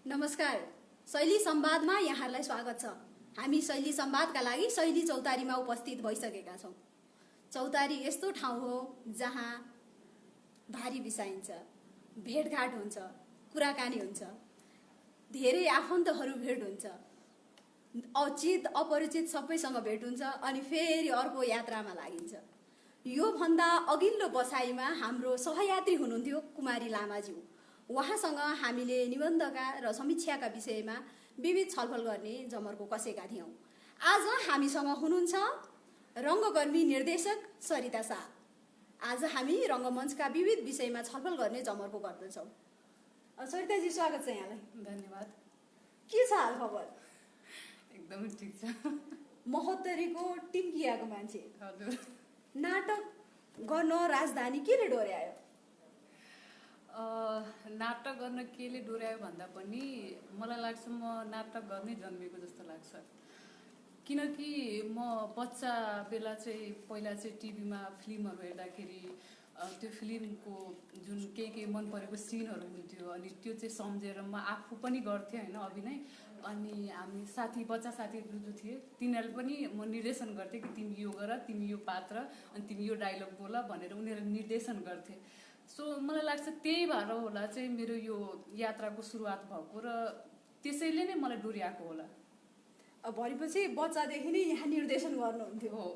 नमस्कार, शैली संवादमा यहाँहरूलाई स्वागत छ। हामी शैली संवादका लागि शैली चौतारीमा उपस्थित भइसकेका छौँ। चौतारी यस्तो ठाउँ हो जहाँ भारी बिसाइन्छ, भेटघाट हुन्छ, कुराकानी हुन्छ, धेरै आफन्तहरू भेट हुन्छ, अचित अपरिचित सबैसँग भेट हुन्छ अनि फेरि अर्को यात्रामा लागिन्छ। यो भन्दा अघिल्लो बसाइमा हाम्रो सहयात्री हुनुहुन्थ्यो कुमारी लामाज्यू। उहाँसँग हामीले निबन्धका र समीक्षाका विषयमा विविध छलफल गर्ने जमर्को कसेका थियौँ। आज हामीसँग हुनुहुन्छ रङ्गकर्मी निर्देशक सरिता शाह। आज हामी रङ्गमञ्चका विविध विषयमा छलफल गर्ने जमर्को गर्दछौँ। सरिताजी, स्वागत छ यहाँलाई। धन्यवाद। के छ हाल खबर? एकदमै ठिक छ। महोत्तरीको टिम्कियाको मान्छे। हजुर। नाटक गर्न राजधानी केले डोर्यायो? नाटक गर्न केले डोर्यायो भन्दा पनि मलाई लाग्छ म नाटक गर्नै जन्मेको जस्तो लाग्छ। किनकि म बच्चा बेला चाहिँ पहिला चाहिँ टिभीमा फिल्महरू हेर्दाखेरि त्यो फिल्मको जुन केही मन परेको सिनहरू हुन्थ्यो अनि त्यो चाहिँ सम्झेर म आफू पनि गर्थेँ होइन अभिनय। अनि हामी बच्चा साथीहरू जो थिए तिनीहरूले पनि म निर्देशन गर्थेँ कि तिमी यो गर, तिमी यो पात्र अनि तिमी यो डायलग बोल भनेर उनीहरूले निर्देशन गर्थे। सो मलाई लाग्छ त्यही भएर होला चाहिँ मेरो यो यात्राको सुरुवात भएको र त्यसैले नै मलाई डोर्याएको होला। भनेपछि बच्चादेखि नै यहाँ निर्देशन गर्नुहुन्थ्यो हो?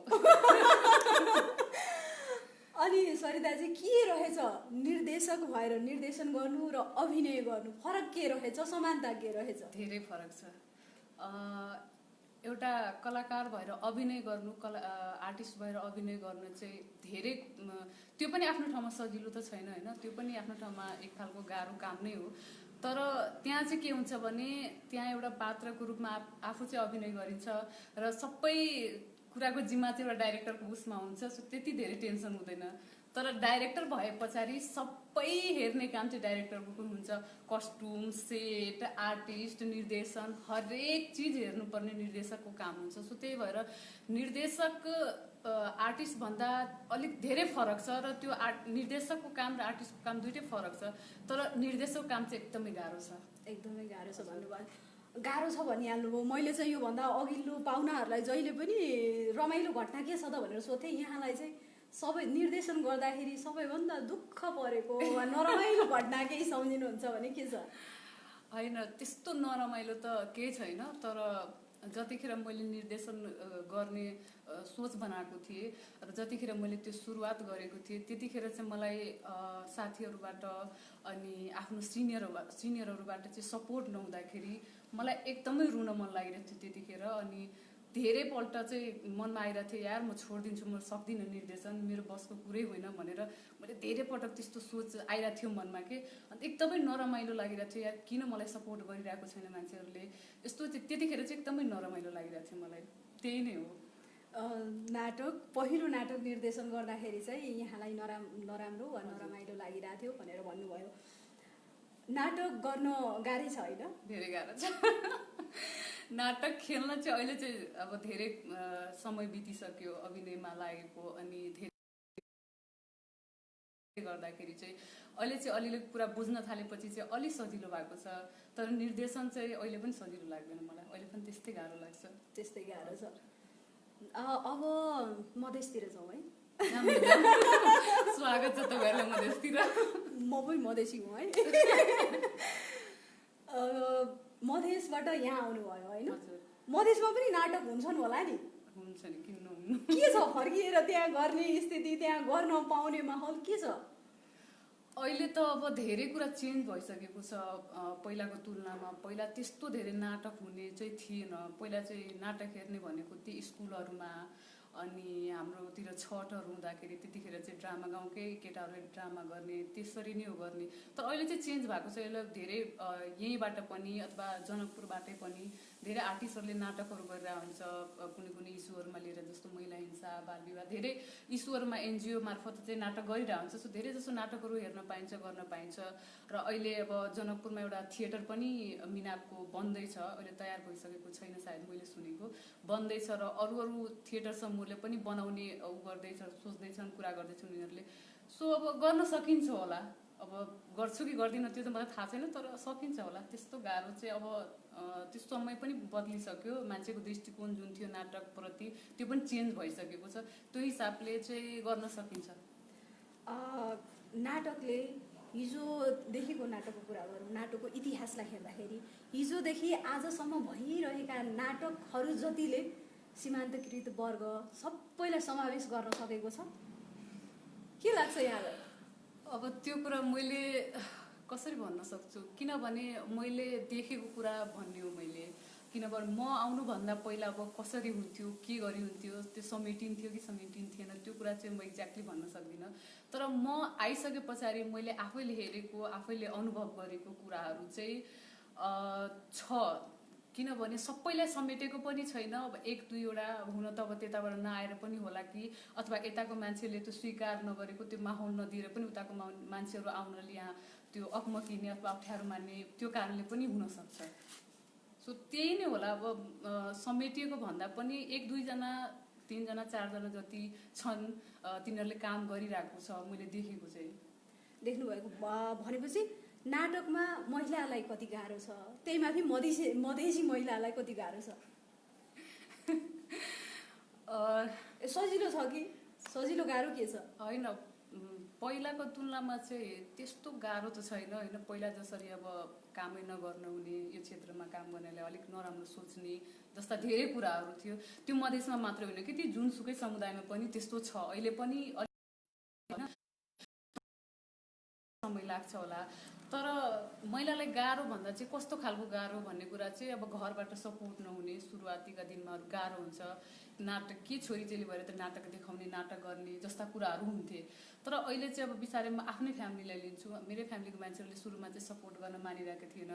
अनि सरिता चाहिँ के रहेछ निर्देशक भएर निर्देशन गर्नु र अभिनय गर्नु, फरक के रहेछ, समानता के रहेछ? धेरै फरक छ। एउटा कलाकार भएर अभिनय गर्नु, आर्टिस्ट भएर अभिनय गर्नु चाहिँ धेरै त्यो पनि आफ्नो ठाउँमा सजिलो त छैन होइन, त्यो पनि आफ्नो ठाउँमा एक खालको गाह्रो काम नै हो। तर त्यहाँ चाहिँ के हुन्छ भने त्यहाँ एउटा पात्रको रूपमा आफू चाहिँ अभिनय गरिन्छ र सबै कुराको जिम्मा चाहिँ एउटा डाइरेक्टरको उसमा हुन्छ। सो त्यति धेरै टेन्सन हुँदैन। तर डाइरेक्टर भए पछाडि सबै हेर्ने काम चाहिँ डाइरेक्टरको पनि हुन्छ। कस्ट्युम, सेट, आर्टिस्ट, निर्देशन, हरेक चिज हेर्नुपर्ने निर्देशकको काम हुन्छ। सो त्यही भएर निर्देशक आर्टिस्ट भन्दा अलिक धेरै फरक छ र त्यो निर्देशकको काम र आर्टिस्टको काम दुइटै फरक छ। तर निर्देशकको काम चाहिँ एकदमै गाह्रो छ। एकदमै गाह्रो छ भन्नुभयो। गाह्रो छ भनिहाल्नुभयो। मैले चाहिँ योभन्दा अघिल्लो पाहुनाहरूलाई जहिले पनि रमाइलो घटना के छ त भनेर सोधेँ। यहाँलाई चाहिँ सबै निर्देशन गर्दाखेरि सबैभन्दा दुःख परेको वा नरमाइलो घटना केही सम्झिनुहुन्छ भने के छ? होइन, त्यस्तो नरमाइलो त केही छैन। तर जतिखेर मैले निर्देशन गर्ने सोच बनाएको थिएँ र जतिखेर मैले त्यो सुरुवात गरेको थिएँ त्यतिखेर चाहिँ मलाई साथीहरूबाट अनि आफ्नो सिनियरहरूबाट चाहिँ सपोर्ट नहुँदाखेरि मलाई एकदमै रुन मन लागिरहेको थियो त्यतिखेर। अनि धेरैपल्ट चाहिँ मनमा आइरहेको थियो यार म छोडिदिन्छु, म सक्दिनँ निर्देशन, मेरो बसको कुरै होइन भनेर मैले धेरैपटक त्यस्तो सोच आइरहेको थियो मनमा के। अन्त एकदमै नरमाइलो लागिरहेको थियो यार, किन मलाई सपोर्ट गरिरहेको छैन मान्छेहरूले, यस्तो चाहिँ त्यतिखेर चाहिँ एकदमै नरमाइलो लागिरहेको थियो मलाई। त्यही नै हो। पहिलो नाटक निर्देशन गर्दाखेरि चाहिँ यहाँलाई नराम्रो वा नरमाइलो लागिरहेको थियो भनेर भन्नुभयो। नाटक गर्न गाह्रै छ होइन? धेरै गाह्रो छ। नाटक खेल्न चाहिँ अहिले चाहिँ अब धेरै समय बितिसक्यो अभिनयमा लागेको। अनि धेरै गर्दाखेरि चाहिँ अहिले चाहिँ अलिअलि कुरा बुझ्न थालेपछि चाहिँ अलिक सजिलो भएको छ। तर निर्देशन चाहिँ अहिले पनि सजिलो लाग्दैन मलाई, अहिले पनि त्यस्तै गाह्रो लाग्छ। त्यस्तै गाह्रो छ। अब मधेसतिर जाउँ है। स्वागत छ तपाईँहरूलाई मधेसतिर। म पनि मधेसी हुँ है। मधेसबाट यहाँ आउनुभयो होइन? मधेसमा पनि नाटक हुन्छन् होला नि? हुन्छ नि, किन नहुनु। के छ फर्किएर त्यहाँ गर्ने स्थिति, त्यहाँ गर्न पाउने माहौल के छ? अहिले त अब धेरै कुरा चेन्ज भइसकेको छ पहिलाको तुलनामा। पहिला त्यस्तो धेरै नाटक हुने चाहिँ थिएन। पहिला चाहिँ नाटक हेर्ने भनेको ती स्कुलहरूमा अनि हाम्रोतिर छठहरू हुँदाखेरि त्यतिखेर चाहिँ ड्रामा, गाउँकै केटाहरूले ड्रामा गर्ने, त्यसरी नै हो गर्ने। तर अहिले चाहिँ चेन्ज भएको छ। यसलाई धेरै यहीँबाट पनि अथवा जनकपुरबाटै पनि धेरै आर्टिस्टहरूले नाटकहरू गरिरहेको हुन्छ कुनै कुनै इस्युहरूमा लिएर, जस्तो महिला हिंसा, बाल विवाह, धेरै इस्युहरूमा एनजिओ मार्फत चाहिँ नाटक गरिरहेको हुन्छ। सो धेरै जसो नाटकहरू हेर्न पाइन्छ, गर्न पाइन्छ। र अहिले अब जनकपुरमा एउटा थिएटर पनि मिनापको बन्दैछ, अहिले तयार भइसकेको छैन सायद, मैले सुनेको बन्दैछ। र अरू थिएटर समूहले पनि बनाउने गर्दैछ, सोच्दैछन्, कुरा गर्दैछन् उनीहरूले। सो अब गर्न सकिन्छ होला। अब गर्छु कि गर्दिनँ त्यो त मलाई थाहा छैन, तर सकिन्छ होला। त्यस्तो गाह्रो चाहिँ अब त्यो समय पनि बदलिसक्यो, मान्छेको दृष्टिकोण जुन थियो नाटकप्रति त्यो पनि चेन्ज भइसकेको छ, त्यो हिसाबले चाहिँ गर्न सकिन्छ। नाटकले हिजोदेखिको नाटकको कुरा गरौँ, नाटकको इतिहासलाई हेर्दाखेरि हिजोदेखि आजसम्म भइरहेका नाटकहरू जतिले सीमान्तकृत वर्ग सबैलाई समावेश गर्न सकेको छ, के लाग्छ यहाँलाई? अब त्यो कुरा मैले कसरी भन्न सक्छु, किनभने मैले देखेको कुरा भन्ने हो मैले। किनभने म आउनुभन्दा पहिला अब कसरी हुन्थ्यो, के गरी हुन्थ्यो, त्यो समेटिन्थ्यो कि समेटिन्थेन त्यो कुरा चाहिँ म एक्ज्याक्टली भन्न सक्दिनँ। तर म आइसके पछाडि मैले आफैले हेरेको, आफैले अनुभव गरेको कुराहरू चाहिँ छ। किनभने सबैलाई समेटेको पनि छैन। अब 1-2वटा हुन त अब त्यताबाट नआएर पनि होला कि, अथवा यताको मान्छेले त्यो स्वीकार नगरेको, त्यो माहौल नदिएर पनि उताको मान्छेहरू आउनले यहाँ त्यो अकमकिने अथवा अप्ठ्यारो मान्ने त्यो कारणले पनि हुनसक्छ। सो त्यही नै होला। अब समेटिएको भन्दा पनि 1-2जना 3जना 4जना जति छन्, तिनीहरूले काम गरिरहेको छ मैले देखेको चाहिँ। देख्नुभएको भनेपछि नाटकमा महिलालाई कति गाह्रो छ, त्यही माथि मधेसी महिलालाई कति गाह्रो छ? सजिलो छ कि सजिलो गाह्रो के छ? होइन, पहिलाको तुलनामा चाहिँ त्यस्तो गाह्रो त छैन होइन। पहिला जसरी अब कामै नगर्न हुने, यो क्षेत्रमा काम गर्नेलाई अलिक नराम्रो सोच्ने जस्ता धेरै कुराहरू थियो, त्यो मधेसमा मात्रै होइन कि त्यो जुनसुकै समुदायमा पनि त्यस्तो छ। अहिले पनि समय लाग्छ होला। तर महिलालाई गाह्रो भन्दा चाहिँ कस्तो खालको गाह्रो भन्ने कुरा चाहिँ अब घरबाट सपोर्ट नहुने सुरुवातीका दिनमा गाह्रो हुन्छ। नाटक के छोरी चेली भएर त नाटक देखाउने, नाटक गर्ने जस्ता कुराहरू हुन्थे। तर अहिले चाहिँ अब बिस्तारै म आफ्नै फ्यामिलीलाई लिन्छु, मेरै फ्यामिलीको मान्छेहरूले सुरुमा चाहिँ सपोर्ट गर्न मानिरहेको थिएन।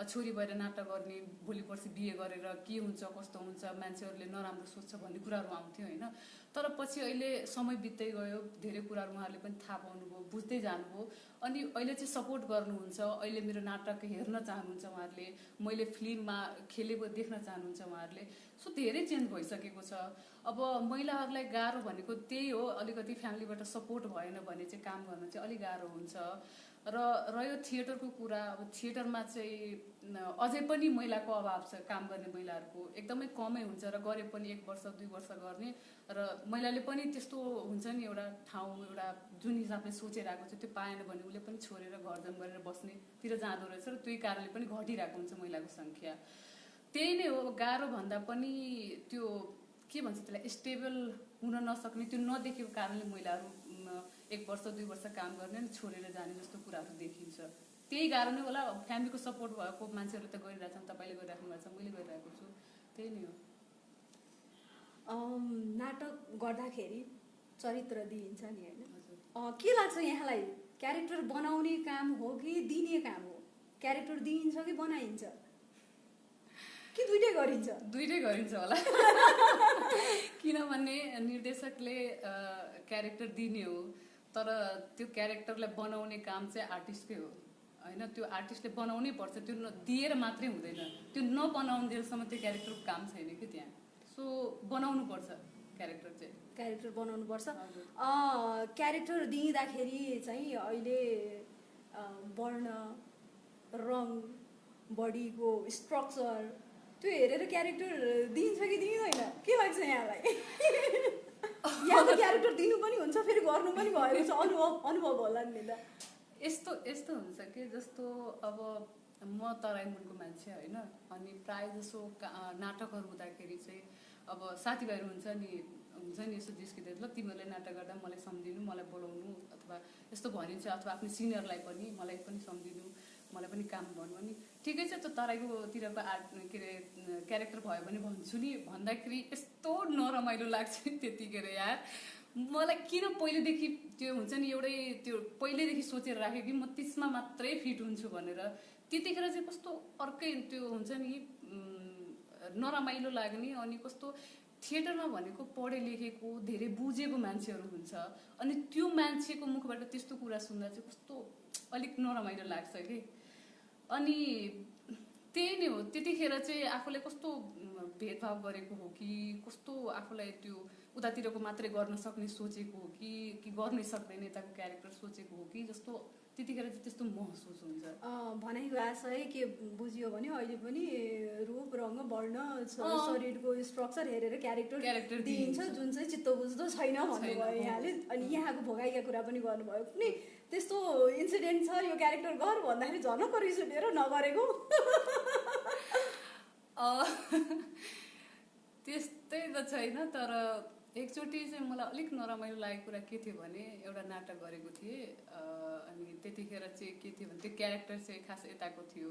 छोरी भएर नाटक गर्ने, भोलि पर्सि बिहे गरेर के हुन्छ कस्तो हुन्छ, मान्छेहरूले नराम्रो सोच्छ भन्ने कुराहरू आउँथ्यो होइन। तर पछि अहिले समय बित्दै गयो, धेरै कुराहरू उहाँहरूले पनि थाहा पाउनुभयो, बुझ्दै जानुभयो, अनि अहिले चाहिँ सपोर्ट गर्नुहुन्छ। अहिले मेरो नाटक हेर्न चाहनुहुन्छ उहाँहरूले, मैले फिल्ममा खेलेको देख्न चाहनुहुन्छ उहाँहरूले। सो धेरै चेन्ज भइसकेको छ। अब महिलाहरूलाई गाह्रो भनेको त्यही हो, अलिकति फ्यामिलीबाट सपोर्ट भएन भने चाहिँ काम गर्न चाहिँ अलिक गाह्रो हुन्छ। र रह्यो थिएटरको कुरा, अब थिएटरमा चाहिँ अझै पनि महिलाको अभाव छ। काम गर्ने महिलाहरूको एकदमै कमै हुन्छ र गरे पनि 1 वर्ष 2 वर्ष गर्ने, र महिलाले पनि त्यस्तो हुन्छ नि एउटा ठाउँ, एउटा जुन हिसाबले सोचेर आएको छ त्यो पाएन भने उसले पनि छोडेर घरजम गरेर बस्नेतिर जाँदो रहेछ, र त्यही कारणले पनि घटिरहेको हुन्छ महिलाको सङ्ख्या। त्यही नै हो। गाह्रो भन्दा पनि त्यो के भन्छ त्यसलाई, स्टेबल हुन नसक्ने, त्यो नदेखेको कारणले महिलाहरू 1 वर्ष 2 वर्ष काम गर्ने अनि छोडेर जाने जस्तो कुराहरू देखिन्छ। त्यही गाह्रो नै होला। फ्यामिलीको सपोर्ट भएको मान्छेहरू त गरिरहेछन्, तपाईँले गरिराख्नु भएको छ, मैले गरिरहेको छु, त्यही नै हो। नाटक गर्दाखेरि चरित्र दिइन्छ नि होइन, के लाग्छ यहाँलाई? क्यारेक्टर बनाउने काम हो कि दिने काम हो? क्यारेक्टर दिइन्छ कि बनाइन्छ कि दुइटै गरिन्छ? दुइटै गरिन्छ होला। किनभने निर्देशकले क्यारेक्टर दिने हो, तर त्यो क्यारेक्टरलाई बनाउने काम चाहिँ आर्टिस्टकै हो होइन। त्यो आर्टिस्टले बनाउनै पर्छ, त्यो दिएर मात्रै हुँदैन। त्यो नबनाउन्जेलसम्म त्यो क्यारेक्टरको काम छैन कि त्यहाँ। सो बनाउनु पर्छ क्यारेक्टर चाहिँ, क्यारेक्टर बनाउनु पर्छ। क्यारेक्टर दिँदाखेरि चाहिँ अहिले वर्ण, रङ, बडीको स्ट्रक्चर त्यो हेरेर क्यारेक्टर दिइन्छ कि दिइँदैन, के लाग्छ यहाँलाई? यहाँ त क्यारेक्टर दिनु पनि हुन्छ, फेरि गर्नु पनि भएको छ, अनुभव होला नि त। यस्तो हुन्छ कि जस्तो अब म तराई मुलको मान्छे होइन, अनि प्रायः जसो नाटकहरू हुँदाखेरि चाहिँ अब साथीभाइहरू हुन्छ नि यसो जिस्किँदै, ल तिमीहरूले नाटक गर्दा मलाई सम्झिनु, मलाई बोलाउनु, अथवा यस्तो भनिन्छ, अथवा आफ्नो सिनियरलाई पनि मलाई पनि सम्झिनु, मलाई पनि काम भन्नु। अनि ठिकै छ, त्यो तराईकोतिरको के अरे क्यारेक्टर भयो भने भन्छु नि, भन्दाखेरि यस्तो नरमाइलो लाग्छ नि त्यतिखेर यार। मलाई किन पहिलेदेखि त्यो हुन्छ नि एउटै त्यो पहिल्यैदेखि सोचेर राखेँ कि म त्यसमा मात्रै फिट हुन्छु भनेर, त्यतिखेर चाहिँ कस्तो अर्कै त्यो हुन्छ नि नरमाइलो लाग्ने। अनि कस्तो थिएटरमा भनेको पढे लेखेको धेरै बुझेको मान्छेहरू हुन्छ, अनि त्यो मान्छेको मुखबाट त्यस्तो कुरा सुन्दा चाहिँ कस्तो अलिक नरमाइलो लाग्छ कि। अनि त्यही नै हो, त्यतिखेर चाहिँ आफूले कस्तो भेदभाव गरेको हो कि कस्तो आफूलाई त्यो उतातिरको मात्रै गर्न सक्ने सोचेको हो कि गर्नै सक्दैन यताको क्यारेक्टर सोचेको हो कि जस्तो त्यतिखेर चाहिँ त्यस्तो महसुस हुन्छ। भनाइको आशय के बुझियो भने अहिले पनि रूप रङ वर्ण शरीरको स्ट्रक्चर हेरेर क्यारेक्टर दिइन्छ जुन चाहिँ चित्त बुझ्दो छैन भन्नुभयो यहाँले। अनि यहाँको भोगाइका कुरा पनि गर्नुभयो। कुनै त्यस्तो इन्सिडेन्ट छ यो क्यारेक्टर गर भन्दाखेरि झन् रिस उठेर नगरेको? त्यस्तै त छैन, तर एकचोटि चाहिँ मलाई अलिक नरमाइलो लागेको कुरा के थियो भने एउटा नाटक गरेको थिएँ अनि त्यतिखेर चाहिँ के थियो भने त्यो क्यारेक्टर चाहिँ खास यताको थियो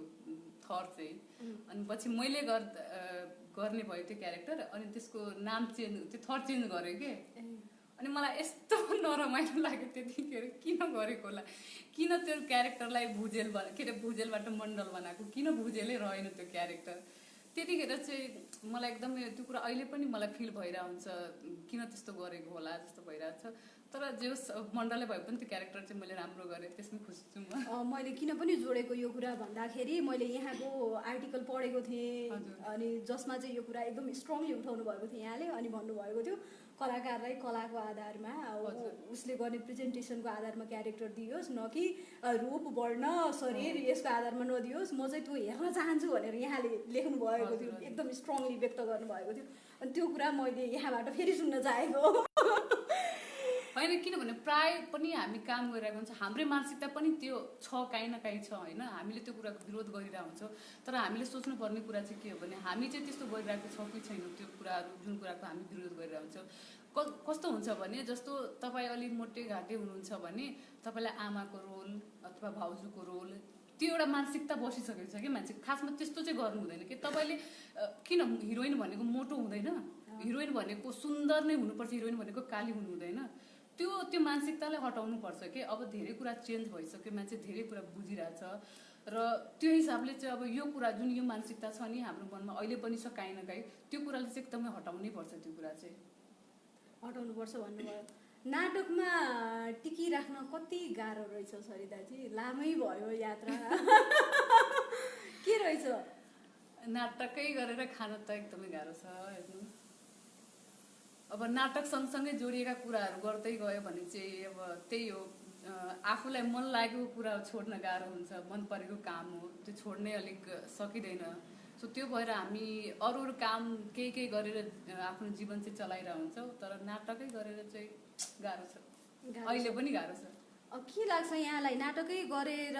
थर चाहिँ। अनि पछि मैले गर्ने भयो त्यो क्यारेक्टर अनि त्यसको नाम चेन्ज त्यो थर चेन्ज गरेँ के। अनि मलाई यस्तो नरमाइलो लाग्यो त्यतिखेर किन गरेको होला, किन त्यो क्यारेक्टरलाई भुजेल के अरे भुजेलबाट मण्डल बनाएको, किन भुजेलै रहेन त्यो क्यारेक्टर। त्यतिखेर चाहिँ मलाई एकदमै त्यो कुरा अहिले पनि मलाई फिल भइरहेको हुन्छ किन त्यस्तो गरेको होला जस्तो भइरहेको छ। तर जे मण्डलले भए पनि त्यो क्यारेक्टर चाहिँ मैले राम्रो गरेँ, त्यसमै खुसी छु म। मैले किन पनि जोडेको यो कुरा भन्दाखेरि मैले यहाँको आर्टिकल पढेको थिएँ अनि जसमा चाहिँ यो कुरा एकदम स्ट्रङली उठाउनु भएको थियो यहाँले। अनि भन्नुभएको थियो कलाकारलाई कलाको आधारमा उसले गर्ने प्रेजेन्टेसनको आधारमा क्यारेक्टर दियोस्, न कि रूप वर्ण शरीर यसको आधारमा नदियोस्, म चाहिँ त्यो हेर्न चाहन्छु भनेर यहाँले लेख्नु भएको थियो, एकदम स्ट्रङली व्यक्त गर्नुभएको थियो। अनि त्यो कुरा मैले यहाँबाट फेरि सुन्न चाहेको होइन, किनभने प्राय पनि हामी काम गरिरहेको हुन्छ, हाम्रै मानसिकता पनि त्यो छ काहीँ न काहीँ छ होइन। हामीले त्यो कुराको विरोध गरिरहेको हुन्छौँ, तर हामीले सोच्नुपर्ने कुरा चाहिँ के हो भने हामी चाहिँ त्यस्तो गरिरहेको छ कि छैन त्यो कुराहरू जुन कुराको हामी विरोध गरिरहेको हुन्छौँ। कस्तो हुन्छ भने जस्तो तपाईँ अलिक मोटे घाटे हुनुहुन्छ भने तपाईँलाई आमाको रोल अथवा भाउजूको रोल त्यो एउटा मानसिकता बसिसकेको छ कि मान्छे। खासमा त्यस्तो चाहिँ गर्नु हुँदैन कि तपाईँले किन हिरोइन भनेको मोटो हुँदैन, हिरोइन भनेको सुन्दर नै हुनुपर्छ, हिरोइन भनेको काली हुनु हुँदैन। त्यो मानसिकतालाई हटाउनु पर्छ कि अब धेरै कुरा चेन्ज भइसक्यो, मान्छे धेरै कुरा बुझिरहेछ र त्यो हिसाबले चाहिँ अब यो कुरा जुन यो मानसिकता छ नि हाम्रो मनमा अहिले पनि छ काहीँ न काहीँ, त्यो कुराले चाहिँ एकदमै हटाउनै पर्छ, त्यो कुरा चाहिँ हटाउनु पर्छ भन्नुभयो। नाटकमा टिकिराख्न कति गाह्रो रहेछ सरिताजी? लामै भयो यात्रा के रहेछ? नाटकै गरेर खान त एकदमै गाह्रो छ हेर्नु। अब नाटक सँगसँगै जोडिएका कुराहरू गर्दै गयो भने चाहिँ अब त्यही हो, आफूलाई मन लागेको कुरा छोड्न गाह्रो हुन्छ, मन परेको काम हो त्यो छोड्नै अलिक सकिँदैन। सो त्यो भएर हामी अरू काम केही गरेर आफ्नो जीवन चाहिँ चलाइरहेको हुन्छौँ, तर नाटकै गरेर चाहिँ गाह्रो छ, अहिले पनि गाह्रो छ। के लाग्छ यहाँलाई नाटकै गरेर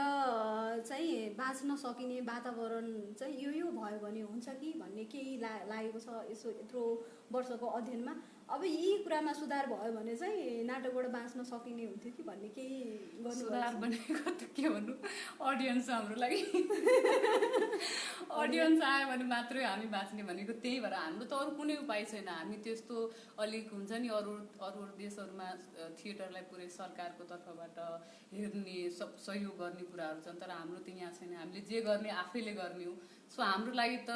चाहिँ बाँच्न सकिने वातावरण चाहिँ यो भयो भने हुन्छ कि भन्ने केही लागेको छ यसो यत्रो वर्षको अध्ययनमा? अब यी कुरामा सुधार भयो भने चाहिँ नाटकबाट बाँच्न सकिने हुन्थ्यो कि भन्ने केही गर्नु? सुधार भनेको त के भन्नु, अडियन्स हाम्रो लागि अडियन्स आयो भने मात्रै हामी बाँच्ने भनेको त्यही भएर हाम्रो त अरू कुनै उपाय छैन। हामी त्यस्तो अलिक हुन्छ नि अरू देशहरूमा थिएटरलाई पुरै सरकारको तर्फबाट हेर्ने सहयोग गर्ने कुराहरू छन्, तर हाम्रो त यहाँ छैन। हामीले जे गर्ने आफैले गर्ने हो। सो हाम्रो लागि त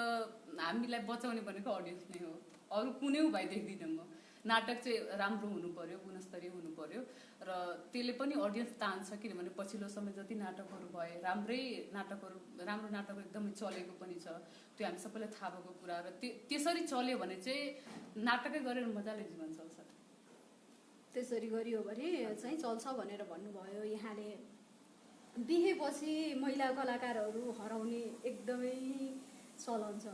हामीलाई बचाउने भनेको अडियन्स नै हो, अरू कुनै उपाय देख्दिनँ म। नाटक चाहिँ राम्रो हुनु पर्यो, गुणस्तरीय हुनु पर्यो र त्यसले पनि अडियन्स तान्छ। किनभने पछिल्लो समय जति नाटकहरू भए राम्रो नाटकहरू एकदमै चलेको पनि छ, त्यो हामी सबैलाई थाहा भएको कुरा। र त्यसरी चल्यो भने चाहिँ नाटकै गरेर मजाले जीवन चल्छ। त्यसरी गरियो भने चाहिँ चल्छ भनेर भन्नुभयो यहाँले। बिहेपछि महिला कलाकारहरू हराउने एकदमै चलन छ,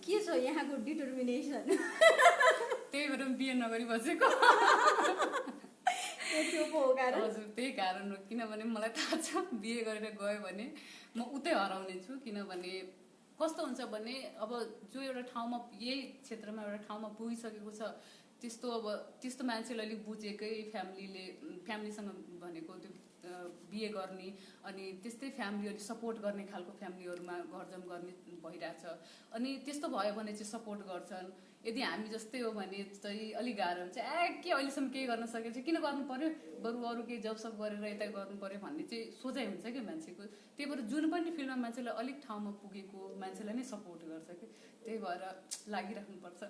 के छ यहाँको डिटर्मिनेसन? त्यही भएर बिहे नगरी बसेको हजुर, त्यही कारण हो। किनभने मलाई थाहा छ बिहे गरेर गयो भने म उतै हराउने छु। किनभने कस्तो हुन्छ भने अब जो एउटा ठाउँमा यही क्षेत्रमा एउटा ठाउँमा पुगिसकेको छ त्यस्तो मान्छेले अलिक बुझेकै फ्यामिलीसँग भनेको त्यो बिहे गर्ने अनि त्यस्तै फ्यामिली अलिक सपोर्ट गर्ने खालको फ्यामिलीहरूमा घरजम गर्ने भइरहेछ। अनि त्यस्तो भयो भने चाहिँ सपोर्ट गर्छन्। यदि हामी जस्तै हो भने चाहिँ अलिक गाह्रो हुन्छ, के अहिलेसम्म केही गर्न सकेको छ किन गर्नु पर्यो, बरु अरू केही जबसब गरेर यता गर्नु पर्यो भन्ने चाहिँ सोचाइ हुन्छ कि मान्छेको। त्यही भएर जुन पनि फिल्डमा मान्छेलाई अलिक ठाउँमा पुगेको मान्छेलाई नै सपोर्ट गर्छ कि, त्यही भएर लागिराख्नुपर्छ।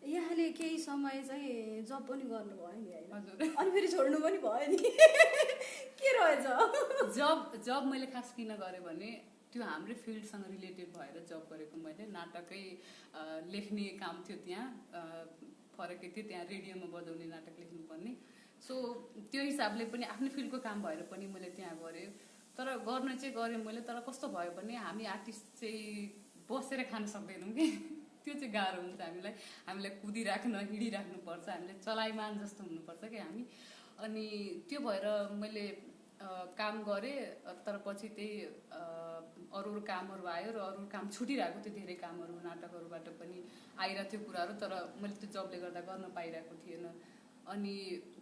यहाँले केही समय चाहिँ जब पनि गर्नुभयो नि होइन? हजुर, अनि फेरि छोड्नु पनि भयो नि के रहेछ? जब मैले खास किन गरेँ भने त्यो हाम्रै फिल्डसँग रिलेटेड भएर जब गरेको मैले। नाटकै लेख्ने काम थियो त्यहाँ, फरकै थियो, त्यहाँ रेडियोमा बजाउने नाटक लेख्नुपर्ने। सो त्यो हिसाबले पनि आफ्नै फिल्डको काम भएर पनि मैले त्यहाँ गरेँ। तर गर्न चाहिँ गरेँ मैले। तर कस्तो भयो भने हामी आर्टिस्ट चाहिँ बसेर खान सक्दैनौँ कि त्यो चाहिँ गाह्रो हुन्छ हामीलाई। हामीलाई कुदिराख्न हिँडिराख्नुपर्छ, हामीले चलाइमान जस्तो हुनुपर्छ कि हामी। अनि त्यो भएर मैले काम गरेँ। तर पछि त्यही अरू कामहरू आयो र अरू काम छुटिरहेको थियो, धेरै कामहरू नाटकहरूबाट पनि आइरहेको थियो कुराहरू, तर मैले त्यो जबले गर्दा गर्न पाइरहेको थिएन। अनि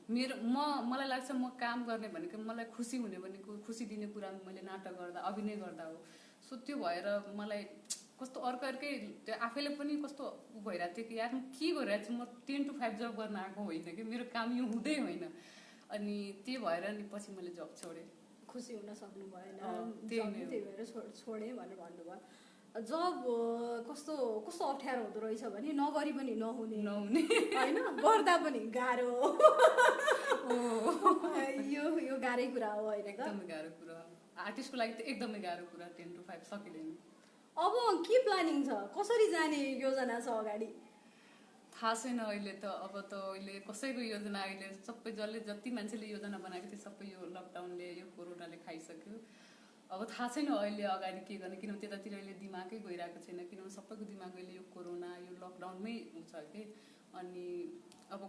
मलाई लाग्छ म काम गर्ने भनेको मलाई खुसी हुने भनेको, खुसी दिने कुरा मैले नाटक गर्दा, अभिनय गर्दा हो। सो त्यो भएर मलाई कस्तो अर्कै त्यो आफैले पनि कस्तो भइरहेको थियो कि यार म के गरिरहेको छु, म 10 to 5 जब गर्न आएको होइन कि, मेरो काम यो हुँदै होइन। अनि त्यही भएर नि पछि मैले जब छोडेँ। खुसी हुन सक्नु भएन, त्यही भएर छोडेँ भनेर भन्नुभयो। जब कस्तो अप्ठ्यारो हुँदो रहेछ भने नगरी पनि नहुने होइन, गर्दा पनि गाह्रो यो गाह्रै कुरा हो होइन? एकदमै गाह्रो कुरा, आर्टिस्टको लागि त एकदमै गाह्रो कुरा। 10 to 5 सकिँदैन। अब के प्लानिङ छ, कसरी जाने योजना छ अगाडि? थाहा छैन अहिले त। अब त अहिले कसैको योजना, अहिले सबै जति मान्छेले योजना बनाएको थियो सबै यो लकडाउनले, यो कोरोनाले खाइसक्यो। अब थाहा छैन अहिले अगाडि के गर्ने, किनभने त्यतातिर अहिले दिमागै गइरहेको छैन, किनभने सबैको दिमाग अहिले यो कोरोना, यो लकडाउनमै छ कि। अनि अब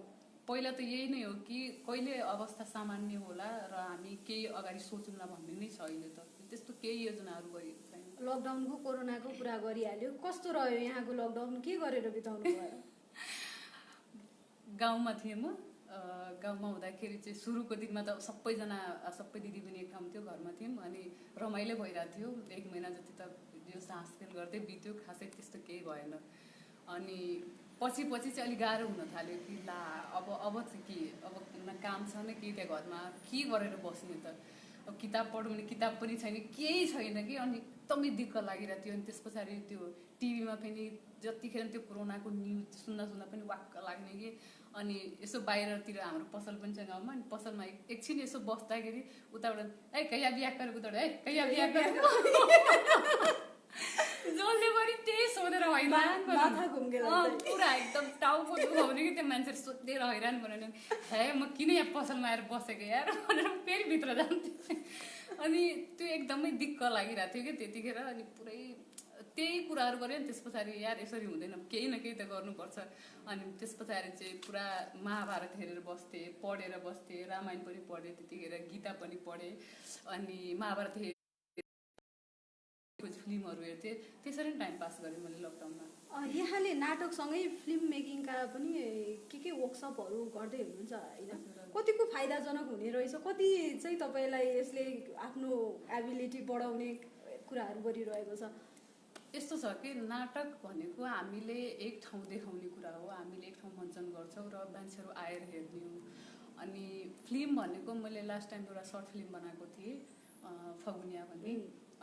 पहिला त यही नै हो कि कहिले अवस्था सामान्य होला र हामी केही अगाडि सोचौँला भन्ने नै छ। अहिले त त्यस्तो केही योजनाहरू गरिएको छैन। लकडाउनको, कोरोनाको कुरा गरिहाल्यो, कस्तो रह्यो यहाँको लकडाउन? के गरेर बिताउनु भयो? गाउँमा थिएँ म। गाउँमा हुँदाखेरि चाहिँ सुरुको दिनमा त सबै दिदी पनि एक ठाउँ थियो, घरमा थियौँ। अनि रमाइलो भइरहेको थियो। 1 महिना जति त यो सासखेल गर्दै बित्यो, खासै त्यस्तो केही भएन। अनि पछि चाहिँ अलिक गाह्रो हुन थाल्यो कि ला अब चाहिँ के, अब काम छैन कि त्यहाँ घरमा के गरेर बस्ने त। अब किताब पढौँ भने किताब पनि छैन, केही छैन कि। अनि एकदमै दिक्क लागिरहेको थियो। अनि त्यस पछाडि त्यो टिभीमा पनि जतिखेर त्यो कोरोनाको न्युज सुन्दा पनि वाक्क लाग्ने कि। अनि यसो बाहिरतिर हाम्रो पसल पनि छ गाउँमा, अनि पसलमा एकछिन यसो बस्दाखेरि उताबाट कैया बिहा गरेको, उताबाट कैया बिहा गरेको, जसले पनि त्यही सोधेर हैरान पुरा एकदम टाउको दुखाउने कि। त्यो मान्छेहरू सोधेर हैरान बनाउने, हे म किन यहाँ पसलमा आएर बसेको यार भनेर फेरि भित्र जान्थेँ। अनि त्यो एकदमै दिक्क लागिरहेको थियो कि त्यतिखेर। अनि पुरै त्यही कुराहरू गऱ्यो। अनि त्यस पछाडि यार यसरी हुँदैन, केही न केही त गर्नुपर्छ। अनि त्यस पछाडि चाहिँ पुरा महाभारत हेरेर बस्थेँ, पढेर बस्थेँ, रामायण पनि पढेँ, त्यतिखेर गीता पनि पढेँ। अनि महाभारत फिल्महरू हेर्थेँ। त्यसरी नै टाइम पास गरेँ मैले लकडाउनमा। यहाँले नाटकसँगै फिल्म मेकिङका पनि के वर्कसपहरू गर्दै हुनुहुन्छ होइन? कतिको फाइदाजनक हुने रहेछ, कति चाहिँ तपाईँलाई यसले आफ्नो एबिलिटी बढाउने कुराहरू गरिरहेको छ? यस्तो छ कि नाटक भनेको हामीले एक ठाउँ देखाउने कुरा हो, हामीले एक ठाउँ मञ्चन गर्छौँ र मान्छेहरू आएर हेर्ने हो। अनि फिल्म भनेको मैले लास्ट टाइम एउटा सर्ट फिल्म बनाएको थिएँ, फगुनिया भन्ने,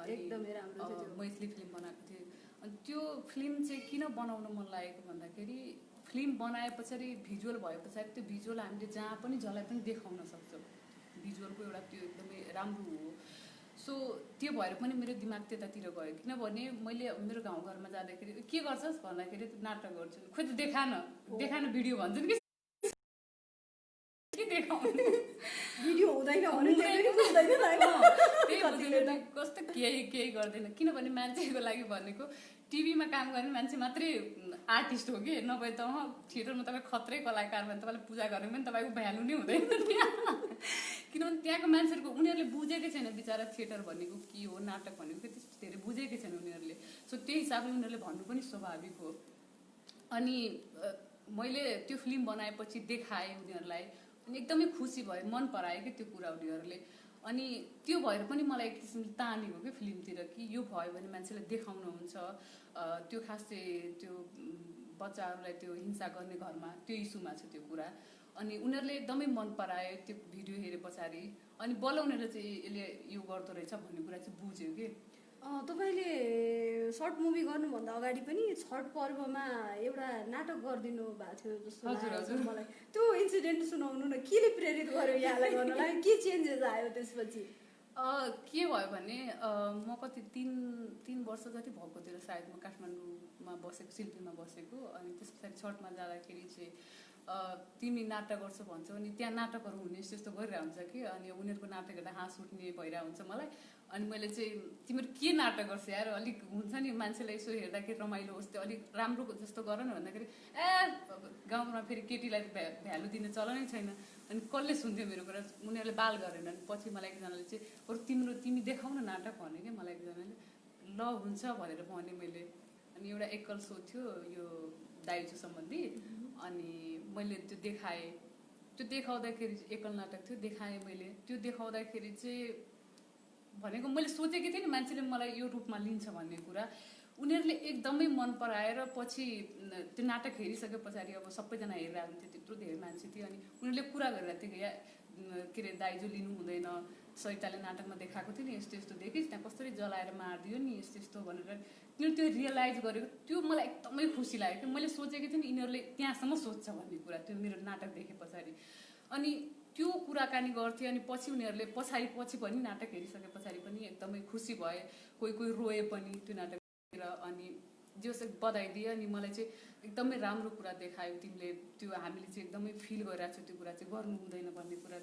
एकदमै राम्रो थियो, मैथिली फिल्म बनाएको थिएँ। अनि त्यो फिल्म चाहिँ किन बनाउन मन लागेको भन्दाखेरि फिल्म बनाए पछाडि भिजुअल भए पछाडि त्यो भिजुअल हामीले जहाँ पनि जसलाई पनि देखाउन सक्छौँ। भिजुअलको एउटा त्यो एकदमै राम्रो हो। सो त्यो भएर पनि मेरो दिमाग त्यतातिर गयो। किनभने मैले मेरो गाउँघरमा जाँदाखेरि के गर्छस् भन्दाखेरि नाटक गर्छु, खोइ देखान भिडियो भन्छन् कि देखाउने भिडियो हुँदैन कस्तो केही गर्दैन। किनभने मान्छेको लागि भनेको टिभीमा काम गर्ने मान्छे मात्रै आर्टिस्ट हो कि, नभए त थिएटरमा तपाईँ खत्रै कलाकार भने तपाईँले पूजा गर्ने पनि तपाईँको भ्यालु नै हुँदैन किनभने त्यहाँको मान्छेहरूको उनीहरूले बुझेकै छैन बिचरा थिएटर भनेको के हो, नाटक भनेको के, त्यस्तो धेरै बुझेकै छैन उनीहरूले। सो त्यही हिसाबले उनीहरूले भन्नु पनि स्वाभाविक हो। अनि मैले त्यो फिल्म बनाएपछि देखाएँ उनीहरूलाई, अनि एकदमै खुसी भयो, मन परायो कि त्यो कुरा उनीहरूले। अनि त्यो भएर पनि मलाई एक किसिमले तानेको कि फिल्मतिर कि यो भयो भने मान्छेलाई देखाउनुहुन्छ। त्यो खास चाहिँ त्यो बच्चाहरूलाई त्यो हिंसा गर्ने घरमा त्यो इस्युमा छ त्यो कुरा। अनि उनीहरूले एकदमै मन परायो त्यो भिडियो हेरे पछाडि। अनि बल्ल उनीहरूले चाहिँ यसले यो गर्दो रहेछ भन्ने कुरा चाहिँ बुझ्यो कि। तपाईँले सर्ट मुभी गर्नुभन्दा अगाडि पनि छठ पर्वमा एउटा नाटक गरिदिनु भएको थियो जस्तो लाग्यो मलाई। त्यो इन्सिडेन्ट सुनाउनु न, केले प्रेरित गर्यो यहाँलाई गर्नलाई, के चेन्जेस आयो त्यसपछि? के भयो भने म कति 3 वर्ष जति भएको थियो सायद, म काठमाडौँमा बसेको, सिलगढीमा बसेको। अनि त्यस पछाडि छठमा जाँदाखेरि चाहिँ तिमी नाटक गर्छौ भन्छौ, अनि त्यहाँ नाटकहरू हुने त्यस्तो गरिरहेको हुन्छ कि। अनि उनीहरूको नाटक हेर्दा हाँस उठ्ने भइरहेको हुन्छ मलाई। अनि मैले चाहिँ तिमीहरू के नाटक गर्छ यार, अलिक हुन्छ नि मान्छेलाई यसो हेर्दाखेरि रमाइलो होस्, त्यो अलिक राम्रो जस्तो गर न भन्दाखेरि गाउँमा फेरि केटीलाई भ्यालु दिने चलनै छैन। अनि कसले सुन्थ्यो मेरो कुरा, उनीहरूले बाल गरेन। अनि पछि मलाई एकजनाले चाहिँ बरु तिमी देखाउ न नाटक भन्यो क्या मलाई एकजनाले। ल हुन्छ भनेर भने मैले। अनि एउटा एकल सो थियो यो दाइजो सम्बन्धी, अनि मैले त्यो देखाएँ। त्यो देखाउँदाखेरि एकल नाटक थियो, देखाएँ मैले। त्यो देखाउँदाखेरि चाहिँ भनेको मैले सोचेकी थिएँ नि मान्छेले मलाई यो रूपमा लिन्छ भन्ने कुरा, उनीहरूले एकदमै मन पराएर पछि त्यो नाटक हेरिसके पछाडि अब सबैजना हेरिरहेको हुन्थ्यो, त्यत्रो धेरै मान्छे थियो। अनि उनीहरूले कुरा गरिरहेको थियो कि के अरे दाइजो लिनु हुँदैन, सरिताले नाटकमा देखाएको थियो नि यस्तो यस्तो देखिस्, त्यहाँ कसरी जलाएर मारिदियो नि यस्तो यस्तो भनेर तिनीहरू त्यो रियलाइज गरेको। त्यो मलाई एकदमै खुसी लाग्यो कि मैले सोचेको थिएँ नि यिनीहरूले त्यहाँसम्म सोध्छ भन्ने कुरा त्यो मेरो नाटक देखे पछाडि। अनि त्यो कुराकानी गर्थेँ। अनि पछि उनीहरूले पछि पनि नाटक हेरिसके पछाडि पनि एकदमै खुसी भए, कोही रोए पनि त्यो नाटक हेरेर। अनि जो चाहिँ बधाई दिए। अनि मलाई चाहिँ एकदमै राम्रो कुरा देखायो तिमीले, त्यो हामीले चाहिँ एकदमै फिल गरिरहेको छौँ, त्यो कुरा चाहिँ गर्नु हुँदैन भन्ने कुरा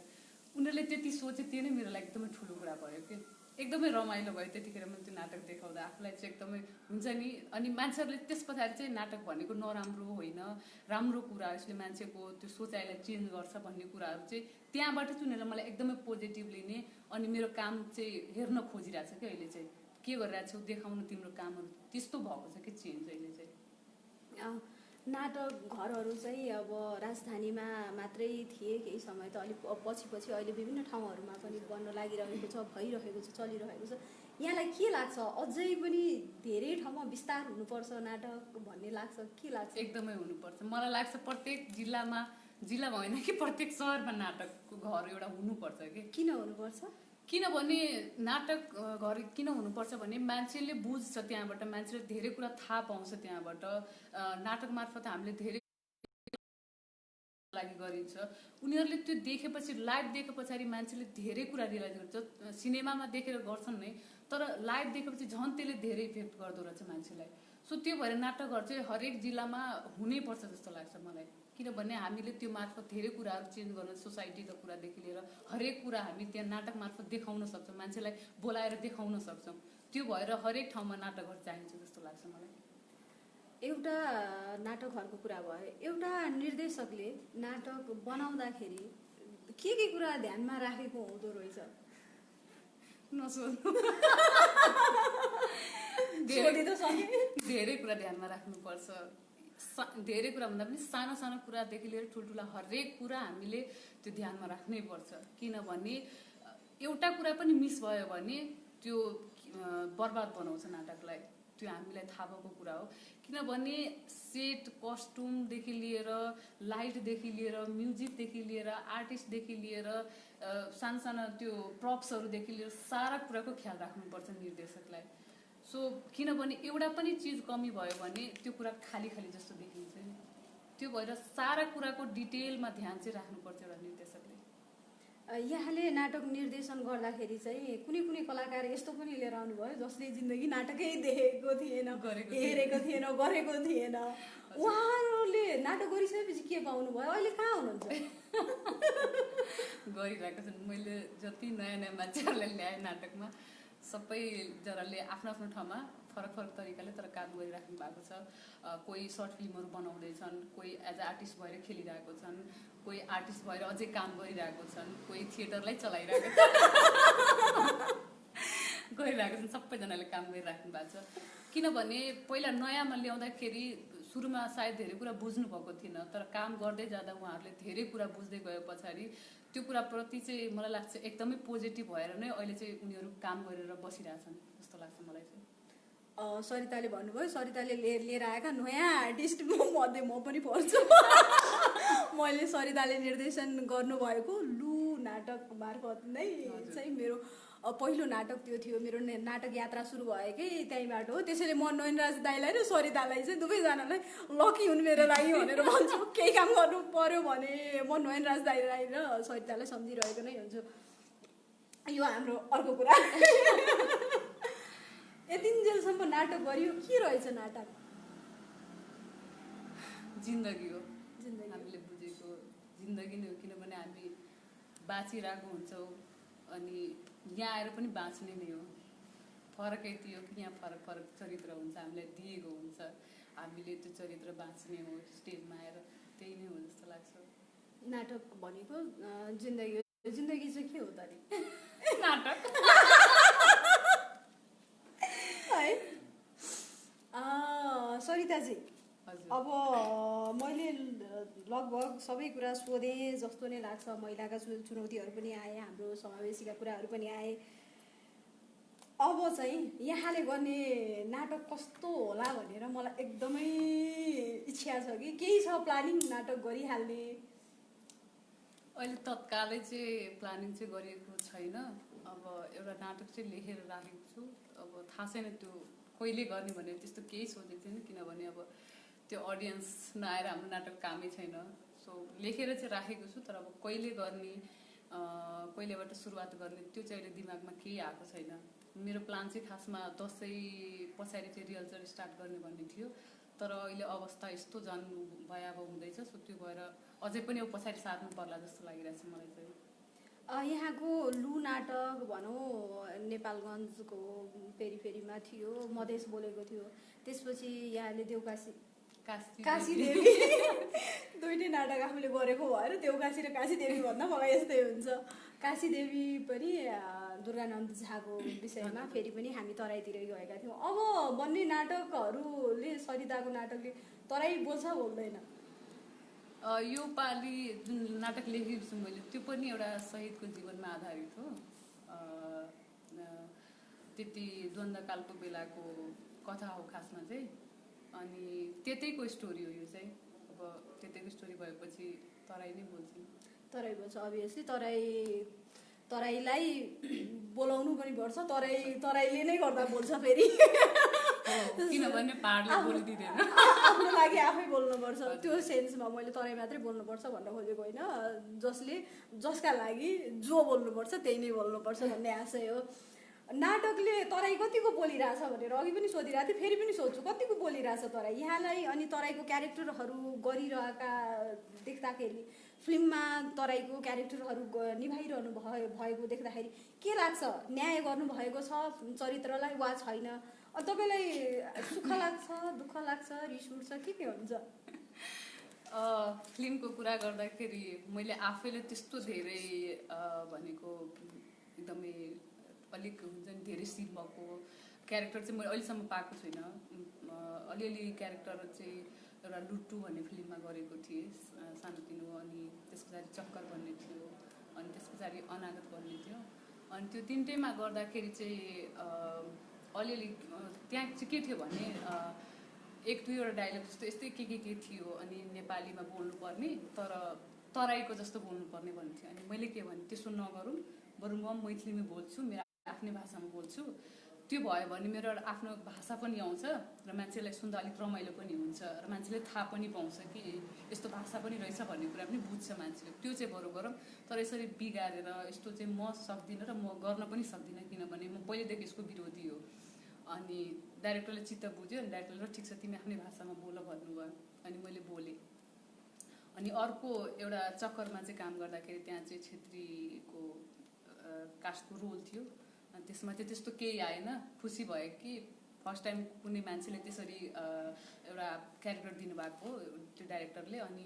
उनीहरूले त्यति सोचे। त्यो नै मेरो लागि एकदमै ठुलो कुरा भयो कि एकदमै रमाइलो भयो त्यतिखेर मैले त्यो नाटक देखाउँदा। आफूलाई चाहिँ एकदमै हुन्छ नि। अनि मान्छेहरूले त्यस पछाडि चाहिँ नाटक भनेको नराम्रो होइन, राम्रो कुरा, यसले मान्छेको त्यो सोचाइलाई चेन्ज गर्छ भन्ने कुराहरू चाहिँ त्यहाँबाट चाहिँ उनीहरूले मलाई एकदमै पोजिटिभ लिने। अनि मेरो काम चाहिँ हेर्न खोजिरहेको छ कि अहिले चाहिँ के गरिरहेको छौ, देखाउनु तिम्रो कामहरू, त्यस्तो भएको छ कि चेन्ज अहिले चाहिँ। नाटक घरहरू चाहिँ अब राजधानीमा मात्रै थिए केही समय, त अलिक पछि अहिले विभिन्न ठाउँहरूमा पनि बन्न लागिरहेको छ, भइरहेको छ, चलिरहेको छ। यहाँलाई के लाग्छ, अझै पनि धेरै ठाउँमा विस्तार हुनुपर्छ नाटक भन्ने लाग्छ, के लाग्छ? एकदमै हुनुपर्छ मलाई लाग्छ। प्रत्येक जिल्ला भएन कि प्रत्येक सहरमा नाटकको घर एउटा हुनुपर्छ कि। किन हुनुपर्छ? किनभने नाटक घर किन हुनुपर्छ भने मान्छेले बुझ्छ, त्यहाँबाट मान्छेले धेरै कुरा थाहा पाउँछ। त्यहाँबाट नाटक मार्फत हामीले धेरै लागि गरिन्छ। उनीहरूले त्यो देखेपछि, लाइभ देखे पछाडि मान्छेले धेरै कुरा रियलाइज गर्छ। सिनेमामा देखेर गर्छन् नै, तर लाइभ देखेपछि झन् त्यसले धेरै इफेक्ट गर्दो रहेछ मान्छेलाई। सो त्यो भएर नाटकहरू चाहिँ हरेक जिल्लामा हुनैपर्छ जस्तो लाग्छ मलाई। किनभने हामीले त्यो मार्फत धेरै कुराहरू चेन्ज गर्न, सोसाइटीको कुरादेखि लिएर हरेक कुरा हामी त्यहाँ नाटक मार्फत देखाउन सक्छौँ, मान्छेलाई बोलाएर देखाउन सक्छौँ। त्यो भएर हरेक ठाउँमा नाटकहरू चाहिन्छ जस्तो लाग्छ मलाई। एउटा नाटकहरूको कुरा भयो, एउटा निर्देशकले नाटक बनाउँदाखेरि के कुरा ध्यानमा राखेको हुँदो रहेछ? नसोध्नु। धेरै कुरा ध्यानमा राख्नुपर्छ। धेरै कुरा भन्दा पनि सानो सानो कुरादेखि लिएर ठुल्ठुला हरेक कुरा हामीले त्यो ध्यानमा राख्नै पर्छ। किनभने एउटा कुरा पनि मिस भयो भने त्यो बर्बाद बनाउँछ नाटकलाई। त्यो हामीलाई थाहा भएको कुरा हो। किनभने सेट, कस्ट्युमदेखि लिएर, लाइटदेखि लिएर, म्युजिकदेखि लिएर, आर्टिस्टदेखि लिएर, साना त्यो प्रप्सहरूदेखि लिएर सारा कुराको ख्याल राख्नुपर्छ निर्देशकलाई। सो किनभने एउटा पनि चिज कमी भयो भने त्यो कुरा खाली जस्तो देखिन्छ नि। त्यो भएर सारा कुराको डिटेलमा ध्यान चाहिँ राख्नुपर्छ एउटा निर्देशकले। यहाँले नाटक निर्देशन गर्दाखेरि चाहिँ कुनै कलाकार यस्तो पनि लिएर आउनुभयो जसले जिन्दगी नाटकै देखेको थिएन, हेरेको थिएन, गरेको थिएन। उहाँहरूले नाटक गरिसकेपछि के पाउनुभयो? अहिले कहाँ हुनुहुन्छ? गरिरहेको छन्। मैले जति नयाँ मान्छेहरूलाई ल्याएँ नाटकमा, सबैजनाले आफ्नो ठाउँमा फरक तरिकाले तर काम गरिराख्नु भएको छ। कोही सर्ट फिल्महरू बनाउँदैछन्, कोही एज अ आर्टिस्ट भएर खेलिरहेको छन्, कोही आर्टिस्ट भएर अझै काम गरिरहेको छन्, कोही थिएटरलाई चलाइरहेको छन्। सबैजनाले काम गरिराख्नु भएको छ। किनभने पहिला नयाँमा ल्याउँदाखेरि सुरुमा सायद धेरै कुरा बुझ्नु भएको थिएन, तर काम गर्दै जाँदा उहाँहरूले धेरै कुरा बुझ्दै गए पछाडि त्यो कुराप्रति चाहिँ मलाई लाग्छ एकदमै पोजिटिभ भएर नै अहिले चाहिँ उनीहरू काम गरेर बसिरहेछन् जस्तो लाग्छ मलाई चाहिँ। सरिताले भन्नुभयो, सरिताले लिएर आएका नयाँ आर्टिस्ट मध्ये म पनि पर्छु। मैले सरिताले निर्देशन गर्नुभएको लु नाटक मार्फत नै चाहिँ मेरो पहिलो नाटक त्यो थियो। मेरो नाटक यात्रा सुरु भएकै त्यहीँबाट हो। त्यसैले म नयनराज दाइलाई र सरितालाई चाहिँ दुवैजनालाई लकी हुन् मेरो लागि भनेर भन्छु। केही काम गर्नु पर्यो भने म नयनराज दाइलाई र सरितालाई सम्झिरहेको नै हुन्छु। यो हाम्रो अर्को कुरा। यतिन्जेलसम्म नाटक गरियो, के रहेछ नाटक? जिन्दगी हो, हामीले बुझेको जिन्दगी नै हो। किनभने हामी बाँचिरहेको हुन्छौँ अनि यहाँ आएर पनि बाँच्ने नै हो। फरकै थियो कि यहाँ फरक फरक चरित्र हुन्छ, हामीलाई दिएको हुन्छ, हामीले त्यो चरित्र बाँच्ने हो स्टेजमा आएर, त्यही नै हो जस्तो लाग्छ। नाटक भनेको जिन्दगी चाहिँ के हो त अरे? नाटक है। सरिताजी, अब मैले लगभग सबै कुरा सोधेँ जस्तो नै लाग्छ। महिलाका चुनौतीहरू पनि आए, हाम्रो समावेशीका कुराहरू पनि आए। अब चाहिँ यहाँले गर्ने नाटक कस्तो होला भनेर मलाई एकदमै इच्छा छ कि केही छ प्लानिङ नाटक गरिहाल्ने? अहिले तत्कालै चाहिँ प्लानिङ चाहिँ गरिएको छैन। अब एउटा नाटक चाहिँ लेखेर राखेको छु। अब थाहा छैन त्यो कहिले गर्ने भनेर त्यस्तो केही सोचेको छैन, किनभने अब त्यो अडियन्स नआएर हाम्रो नाटक कामै छैन। सो लेखेर चाहिँ राखेको छु, तर अब कहिले गर्ने, कहिलेबाट सुरुवात गर्ने त्यो चाहिँ अहिले दिमागमा केही आएको छैन। मेरो प्लान चाहिँ खासमा दसैँ पछाडि चाहिँ रिहर्सल स्टार्ट गर्ने भन्ने थियो, तर अहिले अवस्था यस्तो झन् भयावह हुँदैछ। सो त्यो भएर अझै पनि अब पछाडि सार्नु पर्ला जस्तो लागिरहेछ मलाई चाहिँ। यहाँको लु नाटक भनौँ नेपालगञ्जको पेरिफेरीमा थियो, मधेस बोलेको थियो। त्यसपछि यहाँले काशी देवी दुईटै नाटक आफूले गरेको भएर देवकाशी र काशी देवी भन्दा मलाई यस्तै हुन्छ। काशी देवी पनि दुर्गानन्द झाको विषयमा फेरि पनि हामी तराईतिरै गएका थियौँ। अब बन्ने नाटकहरूले, सरिताको नाटकले तराई बोल्छ बोल्दैन? यो पालि जुन नाटक लेखेको छु मैले त्यो पनि एउटा शहीदको जीवनमा आधारित हो। त्यति द्वन्द्वकालको बेलाको कथा हो खासमा चाहिँ। अनि त्यतैको स्टोरी हो यो चाहिँ। अब त्यतैको स्टोरी भएपछि तराई नै बोल्छु। तराई बोल्छ अभियसली। तराईलाई बोलाउनु पनि पर्छ। तराईले नै गर्दा बोल्छ फेरि, किनभने पाहाडले बोलिदिँदैन। आफ्नो लागि आफै बोल्नुपर्छ। त्यो सेन्समा मैले तराई मात्रै बोल्नुपर्छ भन्न खोजेको होइन। जसका लागि जो बोल्नुपर्छ त्यही नै बोल्नुपर्छ भन्ने आशय हो। नाटकले तराई कतिको बोलिरहेछ भनेर अघि पनि सोधिरहेको थिएँ, फेरि पनि सोध्छु, कतिको बोलिरहेछ तराई यहाँलाई? अनि तराईको क्यारेक्टरहरू गरिरहेका देख्दाखेरि, फिल्ममा तराईको क्यारेक्टरहरू निभाइरहनु भएको देख्दाखेरि के लाग्छ? न्याय गर्नुभएको छ चरित्रलाई वा छैन? तपाईँलाई सुख लाग्छ, दुःख लाग्छ, रिस उठ्छ, के हुन्छ? फिल्मको कुरा गर्दाखेरि मैले आफैले त्यस्तो धेरै भनेको एकदमै अलिक हुन्छ नि धेरै सिन भएको क्यारेक्टर चाहिँ मैले अहिलेसम्म पाएको छुइनँ। अलिअलि क्यारेक्टर चाहिँ एउटा लुट्टु भन्ने फिल्ममा गरेको थिएँ सानोतिनो, अनि त्यस पछाडि चक्कर भन्ने थियो, अनि त्यस पछाडि अनागत भन्ने थियो। अनि त्यो तिनटैमा गर्दाखेरि चाहिँ अलिअलि त्यहाँ चाहिँ के थियो भने एक दुईवटा डायलग जस्तो यस्तै के थियो, अनि नेपालीमा बोल्नुपर्ने तर तराईको जस्तो बोल्नुपर्ने भन्ने थियो। अनि मैले के भने त्यसो नगरौँ, बरु म मैथिलीमै बोल्छु, मेरो आफ्नै भाषामा बोल्छु। त्यो भयो भने मेरो एउटा आफ्नो भाषा पनि आउँछ र मान्छेलाई सुन्दा अलिक रमाइलो पनि हुन्छ र मान्छेले थाहा पनि पाउँछ कि यस्तो भाषा पनि रहेछ भन्ने कुरा पनि बुझ्छ मान्छेले। त्यो चाहिँ बरु गरौँ, तर यसरी बिगारेर यस्तो चाहिँ म सक्दिनँ र म गर्न पनि सक्दिनँ, किनभने म पहिलेदेखि यसको विरोधी हो। अनि डाइरेक्टरले चित्त बुझ्यो, अनि डाइरेक्टरले ठिक छ तिमी आफ्नै भाषामा बोल भन्नुभयो, अनि मैले बोलेँ। अनि अर्को एउटा चक्करमा चाहिँ काम गर्दाखेरि त्यहाँ चाहिँ छेत्रीको कास्टको रोल थियो, अनि त्यसमा चाहिँ त्यस्तो केही आएन। खुसी भयो कि फर्स्ट टाइम कुनै मान्छेले त्यसरी एउटा क्यारेक्टर दिनुभएको त्यो डाइरेक्टरले। अनि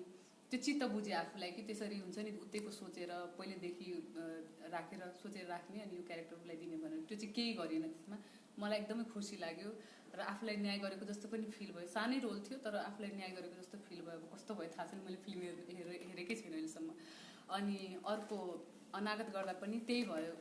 त्यो चित्त बुझ्यो आफूलाई कि त्यसरी हुन्छ नि, उत्तिको सोचेर पहिलेदेखि राखेर सोचेर राख्ने अनि यो क्यारेक्टरलाई दिने भनेर त्यो चाहिँ केही गरिएन। त्यसमा मलाई एकदमै खुसी लाग्यो र आफूलाई न्याय गरेको जस्तो पनि फिल भयो। सानै रोल थियो तर आफूलाई न्याय गरेको जस्तो फिल भयो। अब कस्तो भयो थाहा छैन, मैले फिल्म हेरेकै छैन अहिलेसम्म। अनि अर्को अनागत गर्दा पनि त्यही भयो,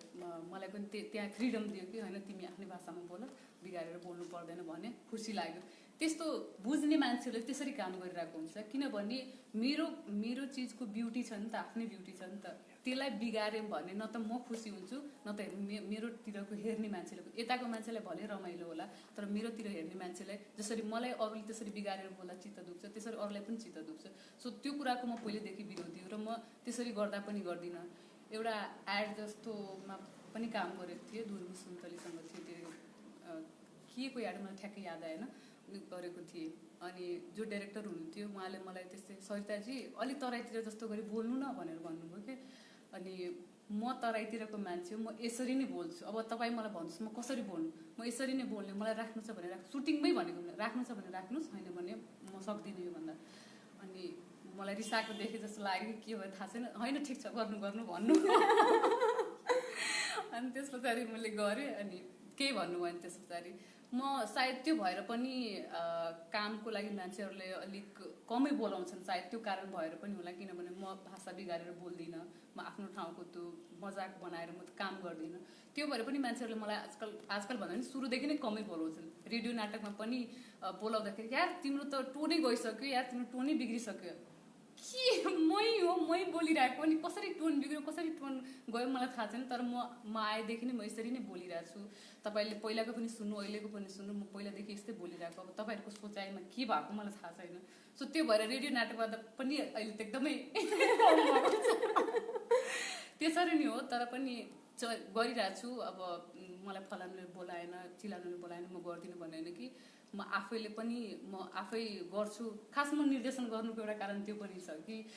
मलाई पनि त्यहाँ फ्रिडम दियो कि होइन तिमी आफ्नै भाषामा बोल, बिगारेर बोल्नु पर्दैन भने खुसी लाग्यो। त्यस्तो बुझ्ने मान्छेले त्यसरी काम गरिरहेको हुन्छ, किनभने मेरो चिजको ब्युटी छ नि त, आफ्नै ब्युटी छ नि त। त्यसलाई बिगार्यौँ भने न त म खुसी हुन्छु, न त मेरोतिरको हेर्ने मान्छेले, यताको मान्छेलाई भले रमाइलो होला तर मेरोतिर हेर्ने मान्छेलाई जसरी मलाई अरूले त्यसरी बिगारेर बोल्दा चित्त दुख्छ त्यसरी अरूलाई पनि चित्त दुख्छ। सो त्यो कुराको म पहिलेदेखि विरोधी हो र म त्यसरी गर्दा पनि गर्दिनँ। एउटा एड जस्तोमा पनि काम गरेको थिएँ, दुर्बु सुन्तलीसँग थियो, त्यो के एड मलाई ठ्याक्कै याद आएन, गरेको थिएँ। अनि जो डाइरेक्टर हुनुहुन्थ्यो उहाँले मलाई त्यस्तै सरिताजी अलिक तराईतिर जस्तो गरी बोल्नु न भनेर भन्नुभयो कि। अनि म तराईतिरको मान्छे म यसरी नै बोल्छु। अब तपाईँ मलाई भन्नुहोस् म कसरी बोल्नु, म यसरी नै बोल्ने, मलाई राख्नु छ भने राख्नु, सुटिङमै भनेको राख्नु छ भने राख्नुहोस्, होइन भने म सक्दिनँ योभन्दा। अनि मलाई रिसाएको देखे जस्तो लाग्यो कि के भयो थाहा छैन, होइन ठिक छ गर्नु गर्नु भन्नु। अनि त्यस पछाडि मैले गरेँ, अनि केही भन्नु भएन। त्यस पछाडि म सायद त्यो भएर पनि कामको लागि मान्छेहरूले अलिक कमै बोलाउँछन्, सायद त्यो कारण भएर पनि होला, किनभने म भाषा बिगारेर बोल्दिनँ, म आफ्नो ठाउँको त्यो मजाक बनाएर म काम गर्दिनँ। त्यो भएर पनि मान्छेहरूले मलाई आजकल भन्दा पनि सुरुदेखि नै कमै बोलाउँछन्। रेडियो नाटकमा पनि बोलाउँदाखेरि यार तिम्रो त टोनै गइसक्यो, यार तिम्रो टोनै बिग्रिसक्यो। के मै बोलिरहेको, अनि कसरी टोन बिग्रियो कसरी टोन गयो मलाई थाहा छैन, तर म आएदेखि नै म यसरी नै बोलिरहेको छु। तपाईँले पहिलाको पनि सुन्नु, अहिलेको पनि सुन्नु, म पहिलादेखि यस्तै बोलिरहेको। अब तपाईँहरूको सोचाइमा के भएको मलाई थाहा छैन। सो त्यो भएर रेडियो नाटकमा पनि अहिले त एकदमै त्यसरी नै हो, तर पनि गरिरहेको छु। अब मलाई फलानुले बोलाएन, चिलानुले बोलाएन, म गर्दिनँ भन्ने होइन कि म आफैले पनि म आफै गर्छु। खास म निर्देशन गर्नुको एउटा कारण त्यो पनि छ कि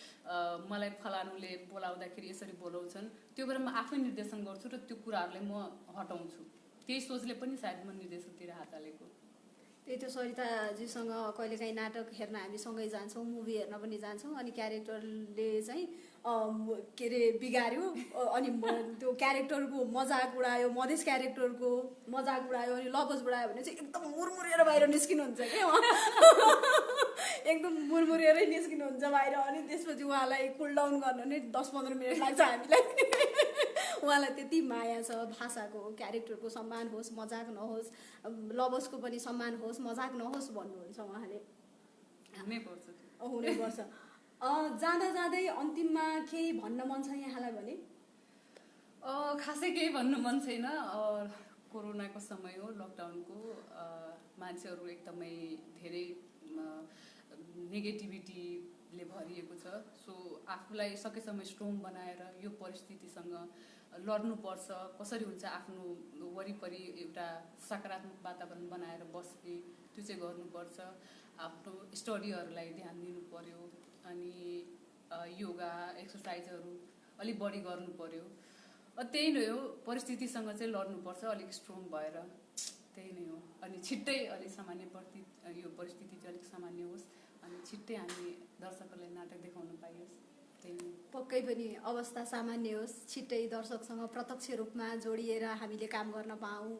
मलाई फलानुले बोलाउँदाखेरि यसरी बोलाउँछन्, त्यो भएर म आफै निर्देशन गर्छु र त्यो कुराहरूलाई म हटाउँछु। त्यही सोचले पनि सायद म निर्देशनतिर हात हालेको। त्यही त सरिताजीसँग कहिलेकाहीँ नाटक हेर्न हामी सँगै जान्छौँ, मुभी हेर्न पनि जान्छौँ, अनि क्यारेक्टरले चाहिँ के अरे बिगार्यो, अनि त्यो क्यारेक्टरको मजाक उडायो, मधेस क्यारेक्टरको मजाक उडायो, अनि लबज उडायो भने चाहिँ एकदम मुरमुरेर बाहिर निस्किनुहुन्छ क्या एकदम मुरमुरेरै निस्किनुहुन्छ बाहिर। अनि त्यसपछि उहाँलाई कुल डाउन गर्नु नै 10-15 मिनट लाग्छ हामीलाई। उहाँलाई त्यति माया छ भाषाको, क्यारेक्टरको सम्मान होस्, मजाक नहोस्, लबजको पनि सम्मान होस्, मजाक नहोस् भन्नुहुन्छ उहाँले। हुनैपर्छ। जाँदा जाँदै अन्तिममा केही भन्न मन छ यहाँलाई भने? खासै केही भन्नु मन छैन। कोरोनाको समय हो, लकडाउनको, मान्छेहरू एकदमै धेरै नेगेटिभिटीले भरिएको छ। सो आफूलाई सकेसम्म स्ट्रङ बनाएर यो परिस्थितिसँग लड्नुपर्छ। कसरी हुन्छ आफ्नो वरिपरि एउटा सकारात्मक वातावरण बनाएर बस्ने, त्यो चाहिँ गर्नुपर्छ। आफ्नो स्टडीहरूलाई ध्यान दिनु पर्यो, अनि योगा एक्सर्साइजहरू अलिक बढी गर्नु पर्यो। त्यही नै हो, परिस्थितिसँग चाहिँ लड्नुपर्छ अलिक स्ट्रङ भएर, त्यही नै हो। अनि छिट्टै अलिक सामान्य यो परिस्थिति चाहिँ अलिक सामान्य होस्, अनि छिट्टै हामी दर्शकहरूलाई नाटक देखाउन पाइयोस्, त्यही नै। पक्कै पनि अवस्था सामान्य होस्, छिट्टै दर्शकसँग प्रत्यक्ष रूपमा जोडिएर हामीले काम गर्न पाऊँ,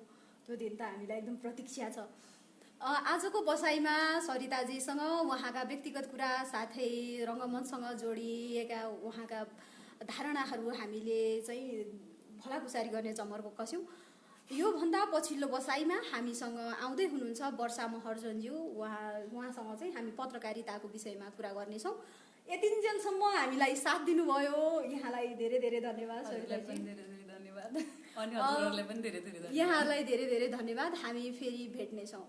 त्यो दिन त हामीलाई एकदम प्रतीक्षा छ। आजको बसाइमा सरिताजीसँग उहाँका व्यक्तिगत कुरा साथै रङ्गमञ्चसँग जोडिएका उहाँका धारणाहरू हामीले चाहिँ भलाकुसारी गर्ने जमर्को कस्यौँ। योभन्दा पछिल्लो बसाइमा हामीसँग आउँदै हुनुहुन्छ वर्षा महर्जनज्यू। उहाँसँग चाहिँ हामी पत्रकारिताको विषयमा कुरा गर्नेछौँ। यतिन्जेलसम्म हामीलाई साथ दिनुभयो, यहाँलाई धेरै धेरै धन्यवाद। यहाँहरूलाई धेरै धेरै धन्यवाद। यहाँहरूलाई धेरै धेरै धन्यवाद। हामी फेरि भेट्नेछौँ।